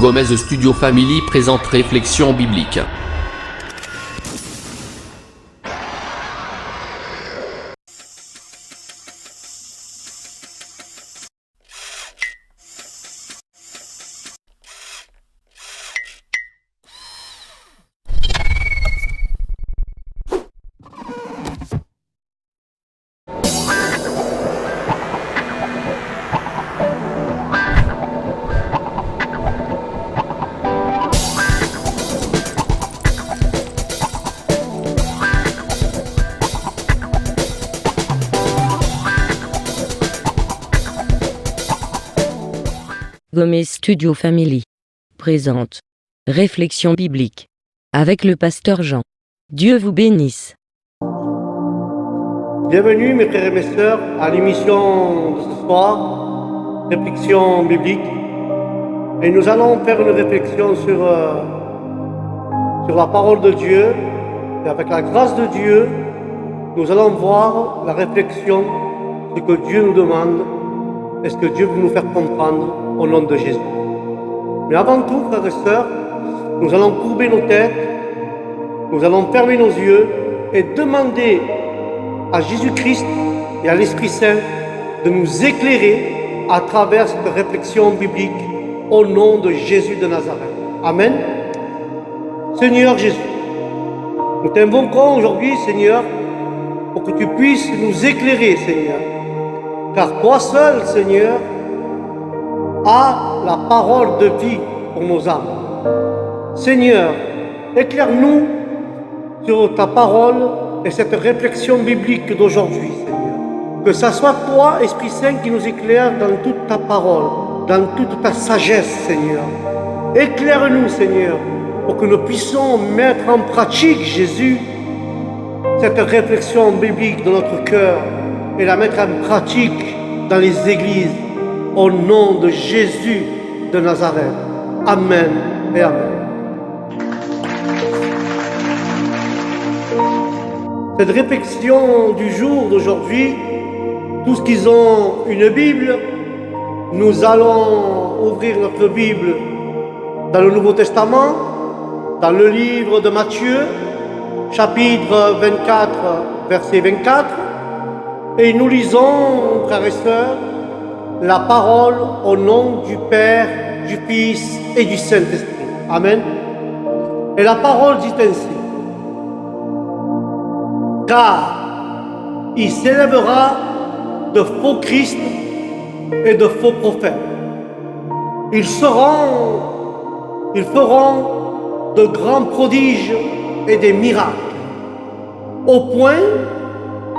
Gomez Studio Family présente Réflexion biblique. Gomez Studio Family présente Réflexion biblique avec le pasteur Jean. Dieu vous bénisse. Bienvenue mes frères et mes sœurs à l'émission de ce soir, Réflexion biblique. Et nous allons faire une réflexion sur la parole de Dieu. Et avec la grâce de Dieu, nous allons voir la réflexion, ce que Dieu nous demande et ce que Dieu veut nous faire comprendre au nom de Jésus. Mais avant tout, frères et sœurs, nous allons courber nos têtes, nous allons fermer nos yeux et demander à Jésus-Christ et à l'Esprit Saint de nous éclairer à travers cette réflexion biblique au nom de Jésus de Nazareth. Amen. Seigneur Jésus, nous t'invoquons aujourd'hui, Seigneur, pour que tu puisses nous éclairer, Seigneur. Car toi seul, Seigneur, as la parole de vie pour nos âmes. Seigneur, éclaire-nous sur ta parole et cette réflexion biblique d'aujourd'hui, Seigneur. Que ça soit toi, Esprit Saint, qui nous éclaire dans toute ta parole, dans toute ta sagesse, Seigneur. Éclaire-nous, Seigneur, pour que nous puissions mettre en pratique, Jésus, cette réflexion biblique dans notre cœur et la mettre en pratique dans les églises, au nom de Jésus de Nazareth. Amen et Amen. Cette réflexion du jour d'aujourd'hui, tous qui ont une Bible, nous allons ouvrir notre Bible dans le Nouveau Testament, dans le livre de Matthieu, chapitre 24, verset 24, et nous lisons, frères et sœurs, la parole au nom du Père, du Fils et du Saint-Esprit. Amen. Et la parole dit ainsi: car il s'élèvera de faux Christ et de faux prophètes. Ils feront de grands prodiges et des miracles, au point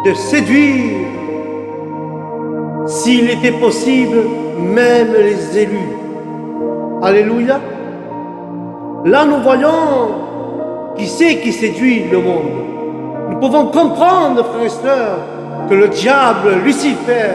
de séduire, s'il était possible, même les élus. Alléluia. Là, nous voyons qui c'est qui séduit le monde. Nous pouvons comprendre, frères et sœurs, que le diable, Lucifer,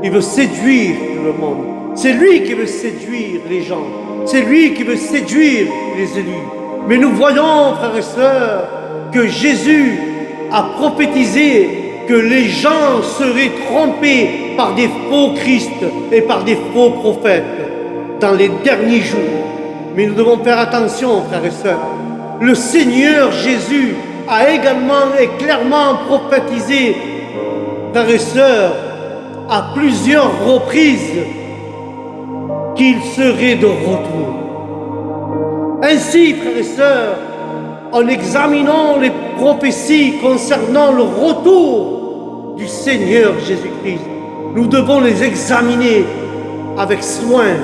il veut séduire le monde. C'est lui qui veut séduire les gens. C'est lui qui veut séduire les élus. Mais nous voyons, frères et sœurs, que Jésus a prophétisé que les gens seraient trompés par des faux Christ et par des faux prophètes dans les derniers jours. Mais nous devons faire attention, frères et sœurs. Le Seigneur Jésus a également et clairement prophétisé, frères et sœurs, à plusieurs reprises qu'il serait de retour. Ainsi, frères et sœurs, en examinant les prophéties concernant le retour du Seigneur Jésus-Christ, nous devons les examiner avec soin,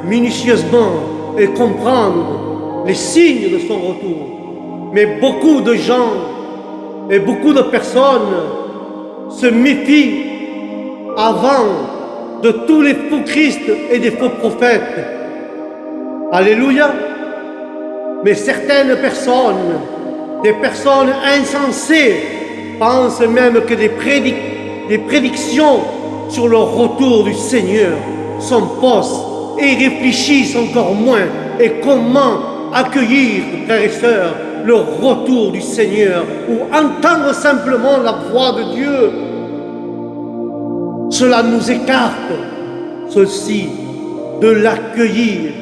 minutieusement, et comprendre les signes de son retour. Mais beaucoup de gens et beaucoup de personnes se méfient avant de tous les faux Christ et des faux prophètes. Alléluia. Mais certaines personnes, des personnes insensées, pensent même que des prédictions sur le retour du Seigneur sont fausses et réfléchissent encore moins et comment accueillir, frères et sœurs, le retour du Seigneur ou entendre simplement la voix de Dieu. Cela nous écarte, ceci, de l'accueillir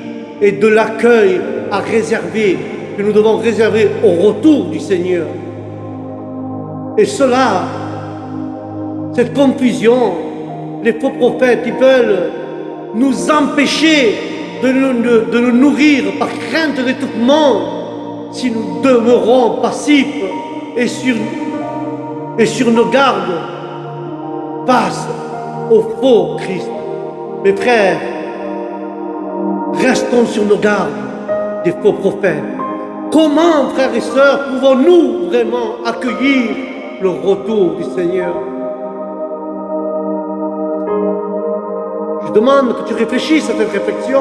et de l'accueil à réserver, que nous devons réserver au retour du Seigneur. Et cela, cette confusion, les faux prophètes, ils veulent nous empêcher de nous nourrir par crainte d'étouffement si nous demeurons passifs et sur nos gardes face au faux Christ. Mes frères, restons sur nos gardes des faux prophètes. Comment, frères et sœurs, pouvons-nous vraiment accueillir le retour du Seigneur? Je demande que tu réfléchisses à cette réflexion.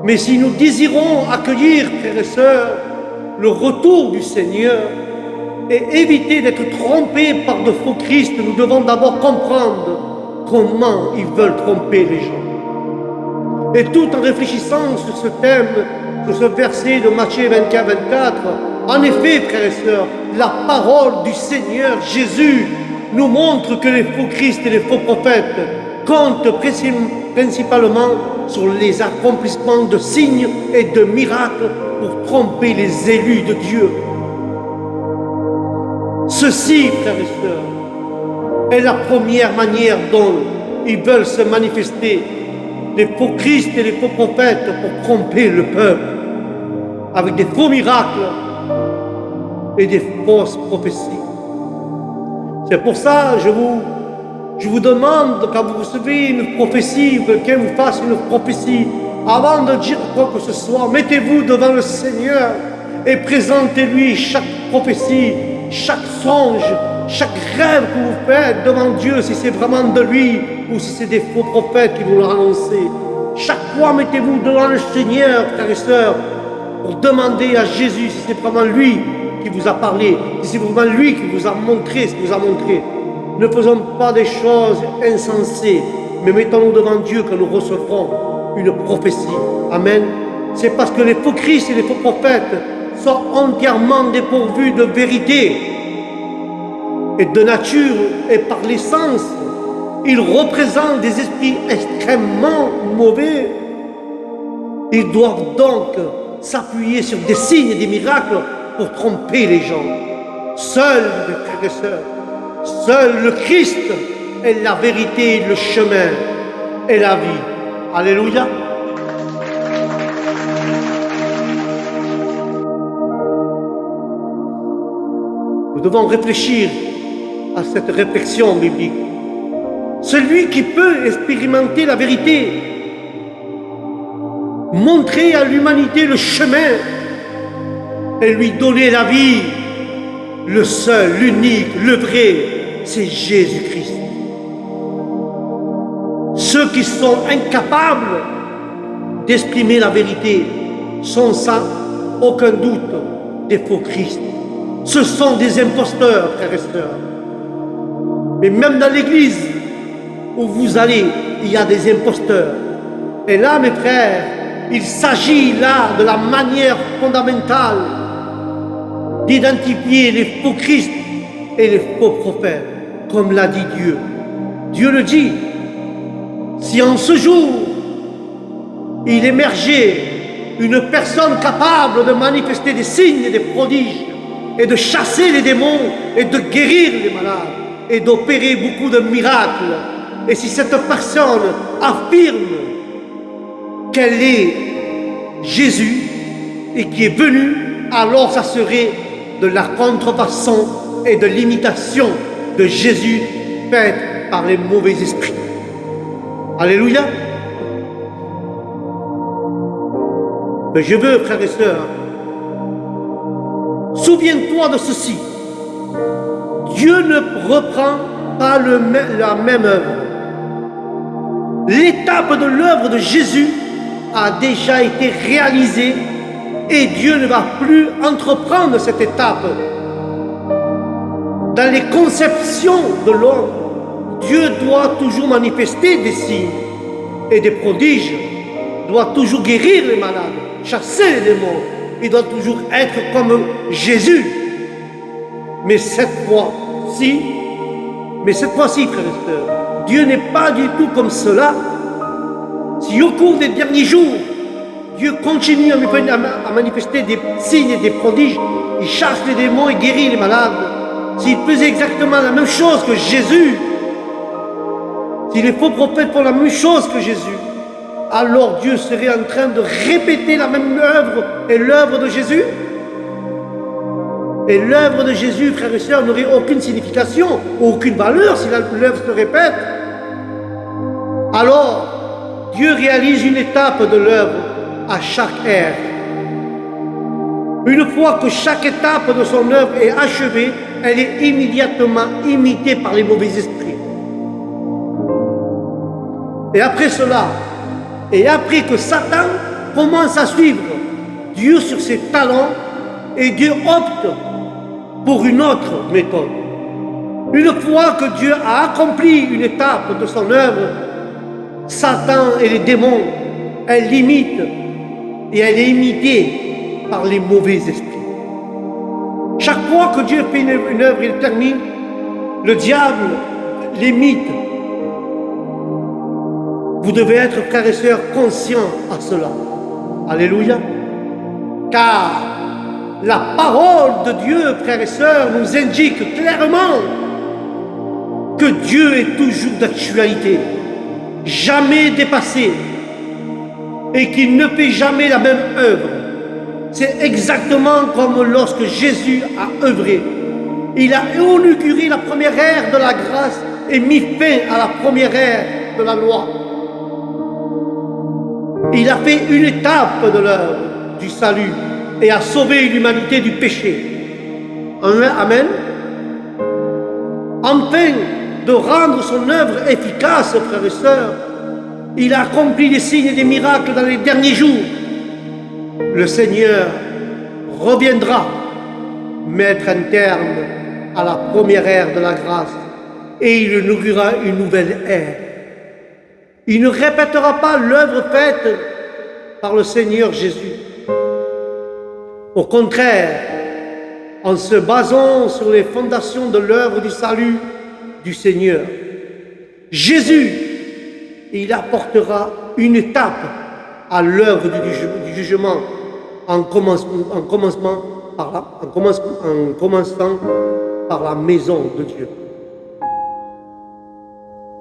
Mais si nous désirons accueillir, frères et sœurs, le retour du Seigneur et éviter d'être trompés par de faux Christ, nous devons d'abord comprendre comment ils veulent tromper les gens. Et tout en réfléchissant sur ce thème, sur ce verset de Matthieu 24, en effet, frères et sœurs, la parole du Seigneur Jésus nous montre que les faux Christ et les faux prophètes comptent principalement sur les accomplissements de signes et de miracles pour tromper les élus de Dieu. Ceci, frères et sœurs, est la première manière dont ils veulent se manifester, les faux Christ et les faux prophètes, pour tromper le peuple, avec des faux miracles et des fausses prophéties. C'est pour ça que je vous demande, quand vous recevez une prophétie, quelqu'un vous fasse une prophétie, avant de dire quoi que ce soit, mettez-vous devant le Seigneur et présentez-lui chaque prophétie, chaque songe, chaque rêve que vous faites devant Dieu, si c'est vraiment de lui ou si c'est des faux prophètes qui vous l'ont annoncé. Chaque fois, mettez-vous devant le Seigneur, frères et sœurs, pour demander à Jésus si c'est vraiment lui qui vous a parlé, si c'est vraiment lui qui vous a montré ce qu'il vous a montré. Ne faisons pas des choses insensées, mais mettons-nous devant Dieu que nous recevrons une prophétie. Amen. C'est parce que les faux Christ et les faux prophètes sont entièrement dépourvus de vérité et de nature et par l'essence. Ils représentent des esprits extrêmement mauvais. Ils doivent donc s'appuyer sur des signes et des miracles pour tromper les gens. Seuls, mes frères et sœurs, seul le Christ est la vérité, le chemin et la vie. Alléluia. Nous devons réfléchir à cette réflexion biblique. Celui qui peut expérimenter la vérité, montrer à l'humanité le chemin et lui donner la vie, le seul, l'unique, le vrai, c'est Jésus-Christ. Ceux qui sont incapables d'exprimer la vérité sont sans aucun doute des faux Christ. Ce sont des imposteurs, frères et sœurs. Mais même dans l'église où vous allez, il y a des imposteurs. Et là, mes frères, il s'agit là de la manière fondamentale d'identifier les faux Christ et les faux prophètes, comme l'a dit Dieu. Dieu le dit. Si en ce jour, il émergeait une personne capable de manifester des signes et des prodiges, et de chasser les démons, et de guérir les malades, et d'opérer beaucoup de miracles, et si cette personne affirme qu'elle est Jésus, et qui est venu, alors ça serait de la contrefaçon et de l'imitation de Jésus faite par les mauvais esprits. Alléluia. Mais je veux, frères et sœurs, souviens-toi de ceci. Dieu ne reprend pas la même œuvre. L'étape de l'œuvre de Jésus a déjà été réalisée et Dieu ne va plus entreprendre cette étape. Dans les conceptions de l'homme, Dieu doit toujours manifester des signes et des prodiges, doit toujours guérir les malades, chasser les démons. Il doit toujours être comme Jésus. Mais cette fois-ci, frères et sœurs, Dieu n'est pas du tout comme cela. Si au cours des derniers jours, Dieu continue à manifester des signes et des prodiges. Il chasse les démons et guérit les malades. S'il faisait exactement la même chose que Jésus, si les faux prophètes font la même chose que Jésus, alors Dieu serait en train de répéter la même œuvre et l'œuvre de Jésus. Et l'œuvre de Jésus, frères et sœurs, n'aurait aucune signification, aucune valeur si l'œuvre se répète. Alors, Dieu réalise une étape de l'œuvre à chaque ère. Une fois que chaque étape de son œuvre est achevée, elle est immédiatement imitée par les mauvais esprits. Et après cela, et après que Satan commence à suivre Dieu sur ses talents, et Dieu opte pour une autre méthode. Une fois que Dieu a accompli une étape de son œuvre, Satan et les démons, elle l'imitent et elle est imitée par les mauvais esprits. Chaque fois que Dieu fait une œuvre et le termine, le diable l'imite. Vous devez être, frères et sœurs, conscients à cela. Alléluia. Car la parole de Dieu, frères et sœurs, nous indique clairement que Dieu est toujours d'actualité, jamais dépassé, et qu'il ne fait jamais la même œuvre. C'est exactement comme lorsque Jésus a œuvré. Il a inauguré la première ère de la grâce et mis fin à la première ère de la loi. Il a fait une étape de l'œuvre du salut et a sauvé l'humanité du péché. Amen. Enfin, de rendre son œuvre efficace, frères et sœurs, il a accompli des signes et des miracles dans les derniers jours. Le Seigneur reviendra mettre un terme à la première ère de la grâce et il inaugurera une nouvelle ère. Il ne répétera pas l'œuvre faite par le Seigneur Jésus. Au contraire, en se basant sur les fondations de l'œuvre du salut du Seigneur, Jésus, il apportera une étape à l'œuvre du jugement en commençant par la maison de Dieu.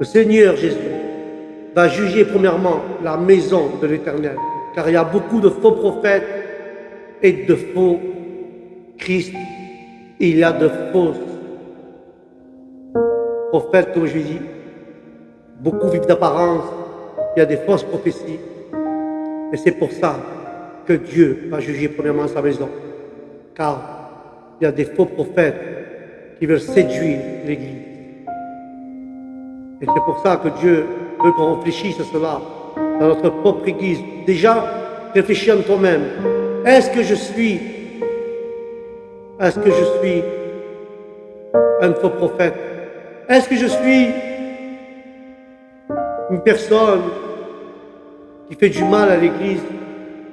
Le Seigneur Jésus va juger premièrement la maison de l'Éternel, car il y a beaucoup de faux prophètes et de faux Christ. Il y a de faux prophètes, comme je dis, beaucoup vivent d'apparence, il y a des fausses prophéties, et c'est pour ça que Dieu va juger premièrement sa maison, car il y a des faux prophètes qui veulent séduire l'Église. Et c'est pour ça que Dieu veut qu'on réfléchisse à cela dans notre propre Église. Déjà, réfléchis en toi-même. Est-ce que je suis un faux prophète? Est-ce que je suis une personne qui fait du mal à l'Église?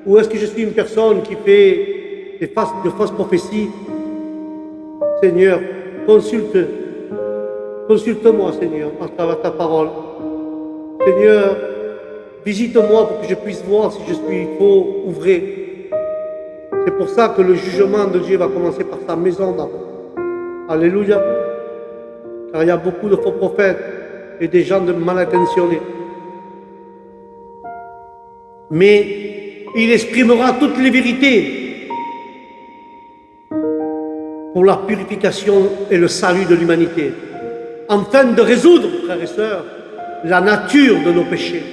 Ou est-ce que je suis une personne qui fait de fausses prophéties? Seigneur, consulte-moi, Seigneur, à travers ta parole. Seigneur, visite-moi pour que je puisse voir si je suis faux ou vrai. C'est pour ça que le jugement de Dieu va commencer par sa maison d'abord. Alléluia. Car il y a beaucoup de faux prophètes et des gens mal intentionnés. Mais il exprimera toutes les vérités pour la purification et le salut de l'humanité, afin de résoudre, frères et sœurs, la nature de nos péchés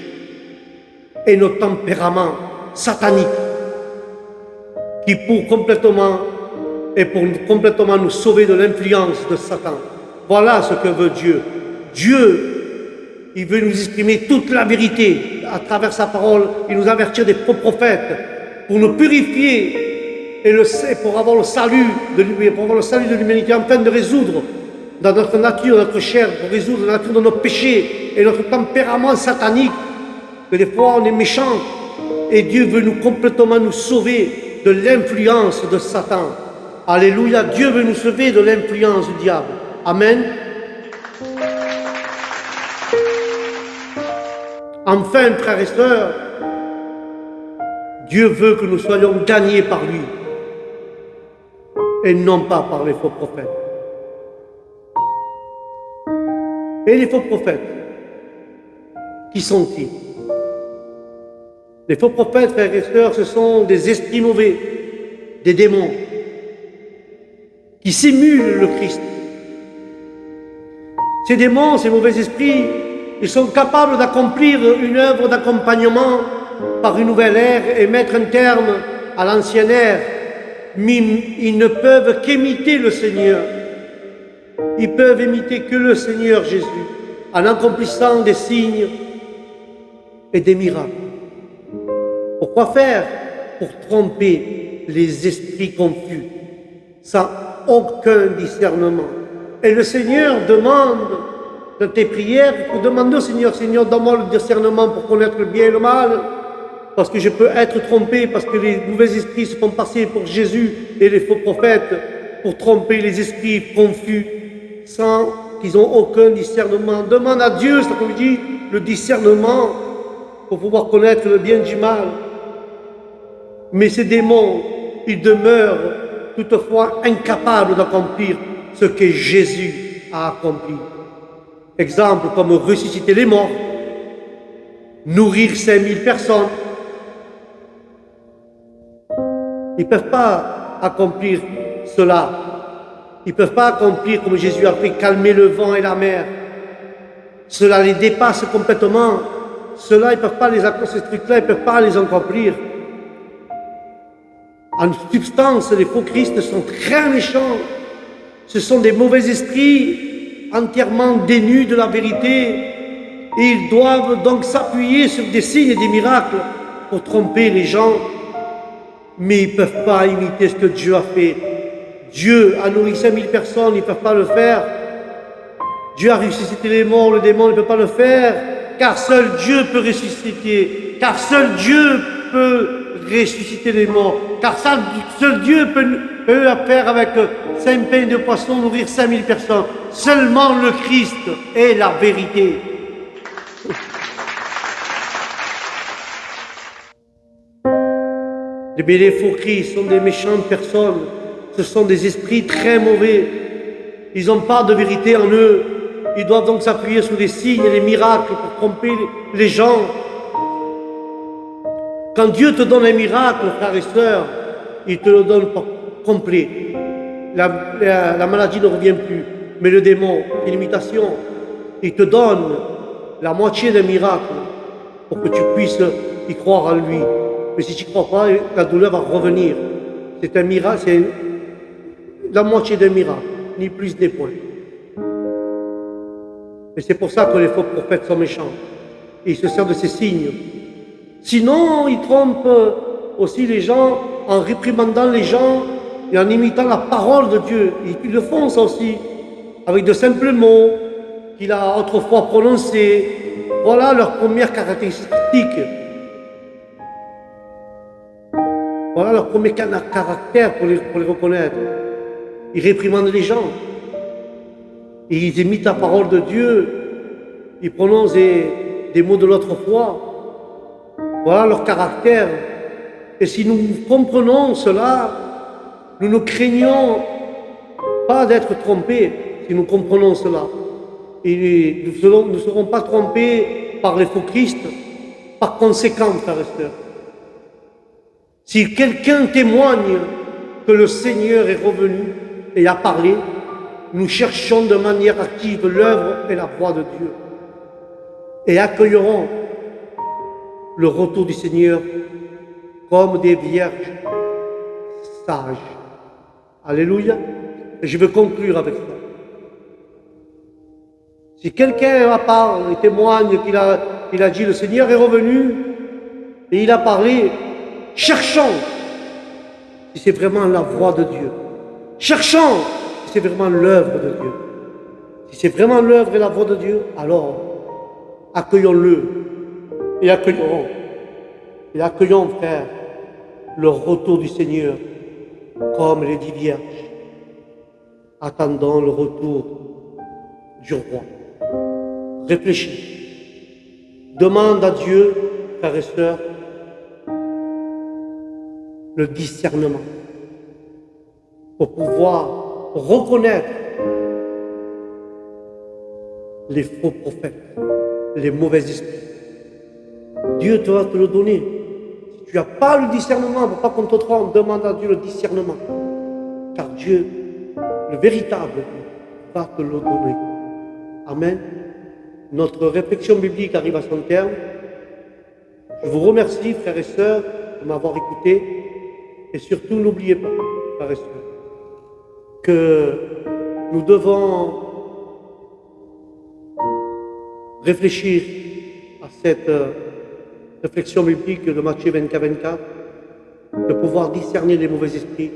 et nos tempéraments sataniques qui pour complètement nous sauver de l'influence de Satan. Voilà ce que veut Dieu. Dieu, il veut nous exprimer toute la vérité à travers sa parole. Il nous avertit des faux prophètes pour nous purifier et pour avoir le salut de l'humanité, afin de résoudre dans notre nature, notre chair, pour résoudre la nature de nos péchés et notre tempérament satanique, que des fois on est méchant, et Dieu veut complètement nous sauver de l'influence de Satan. Alléluia, Dieu veut nous sauver de l'influence du diable. Amen. Enfin, frères et sœurs, Dieu veut que nous soyons gagnés par lui et non pas par les faux prophètes. Et les faux prophètes, qui sont-ils? Les faux prophètes, frères et sœurs, ce sont des esprits mauvais, des démons, qui simulent le Christ. Ces démons, ces mauvais esprits, ils sont capables d'accomplir une œuvre d'accompagnement par une nouvelle ère et mettre un terme à l'ancienne ère. Mais ils ne peuvent qu'imiter le Seigneur. Ils peuvent imiter que le Seigneur Jésus en accomplissant des signes et des miracles. Pourquoi faire? Pour tromper les esprits confus, sans aucun discernement. Et le Seigneur demande dans tes prières, pour demander au Seigneur, Seigneur, donne-moi le discernement pour connaître le bien et le mal, parce que je peux être trompé, parce que les mauvais esprits se font passer pour Jésus et les faux prophètes pour tromper les esprits confus sans qu'ils n'ont aucun discernement. Demande à Dieu, cet après-midi, le discernement pour pouvoir connaître le bien du mal. Mais ces démons, ils demeurent toutefois incapables d'accomplir ce que Jésus a accompli. Exemple comme ressusciter les morts, nourrir 5000 personnes. Ils ne peuvent pas accomplir cela. Ils ne peuvent pas accomplir comme Jésus a fait, calmer le vent et la mer. Cela les dépasse complètement. Cela, ils ne peuvent pas les accomplir, ces trucs-là, ils ne peuvent pas les accomplir. En substance, les faux Christ sont très méchants. Ce sont des mauvais esprits entièrement dénus de la vérité. Et ils doivent donc s'appuyer sur des signes et des miracles pour tromper les gens. Mais ils ne peuvent pas imiter ce que Dieu a fait. Dieu a nourri 5000 personnes, ils ne peuvent pas le faire. Dieu a ressuscité les morts, le démon ne peut pas le faire. Car seul Dieu peut ressusciter. Car seul Dieu peut ressusciter les morts. Car seul Dieu peut faire avec 5 pains de poisson nourrir 5000 personnes. Seulement le Christ est la vérité. Mais les faux Christ sont des méchantes personnes. Ce sont des esprits très mauvais. Ils n'ont pas de vérité en eux. Ils doivent donc s'appuyer sur des signes et des miracles pour tromper les gens. Quand Dieu te donne un miracle, frères et sœurs, il te le donne complet. La maladie ne revient plus. Mais le démon, c'est l'imitation. Il te donne la moitié d'un miracle pour que tu puisses y croire en lui. Mais si tu ne crois pas, la douleur va revenir. C'est un miracle, c'est la moitié d'un miracle, ni plus ni moins. Et c'est pour ça que les faux prophètes sont méchants. Et ils se servent de ces signes. Sinon, ils trompent aussi les gens en réprimandant les gens et en imitant la parole de Dieu. Ils le font ça aussi, avec de simples mots qu'il a autrefois prononcés. Voilà leur première caractéristique. Voilà leur premier caractère pour les reconnaître. Ils réprimandent les gens. Et ils imitent la parole de Dieu. Ils prononcent des mots de l'autre foi. Voilà leur caractère. Et si nous comprenons cela, nous ne craignons pas d'être trompés, si nous comprenons cela. Et nous ne serons pas trompés par les faux Christ. Par conséquent, frères et sœurs, si quelqu'un témoigne que le Seigneur est revenu et a parlé, nous cherchons de manière active l'œuvre et la voix de Dieu et accueillerons le retour du Seigneur comme des vierges sages. Alléluia. Et je veux conclure avec ça. Si quelqu'un parle et témoigne qu'il a dit le Seigneur est revenu et il a parlé, cherchons si c'est vraiment la voix de Dieu. Cherchons si c'est vraiment l'œuvre de Dieu. Si c'est vraiment l'œuvre et la voix de Dieu, alors accueillons-le et accueillons. Et accueillons, frère, le retour du Seigneur comme les 10 vierges. Attendons le retour du roi. Réfléchis. Demande à Dieu, frères et sœurs, le discernement pour pouvoir reconnaître les faux prophètes, les mauvais esprits. Dieu te va te le donner. Si tu n'as pas le discernement, il ne faut pas qu'on te trompe, demande à Dieu le discernement. Car Dieu, le véritable, va te le donner. Amen. Notre réflexion biblique arrive à son terme. Je vous remercie, frères et sœurs, de m'avoir écouté. Et surtout, n'oubliez pas, frères et sœurs, que nous devons réfléchir à cette réflexion biblique de Matthieu 24, de pouvoir discerner les mauvais esprits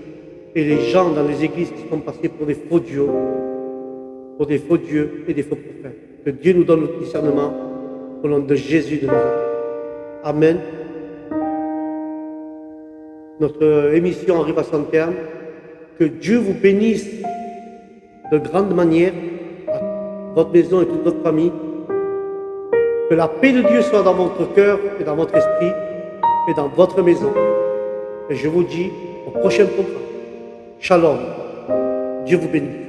et les gens dans les églises qui sont passés pour des faux dieux, et des faux prophètes. Que Dieu nous donne le discernement au nom de Jésus de Nazareth. Amen. Notre émission arrive à son terme. Que Dieu vous bénisse de grande manière, votre maison et toute votre famille. Que la paix de Dieu soit dans votre cœur et dans votre esprit et dans votre maison. Et je vous dis au prochain programme. Shalom. Dieu vous bénisse.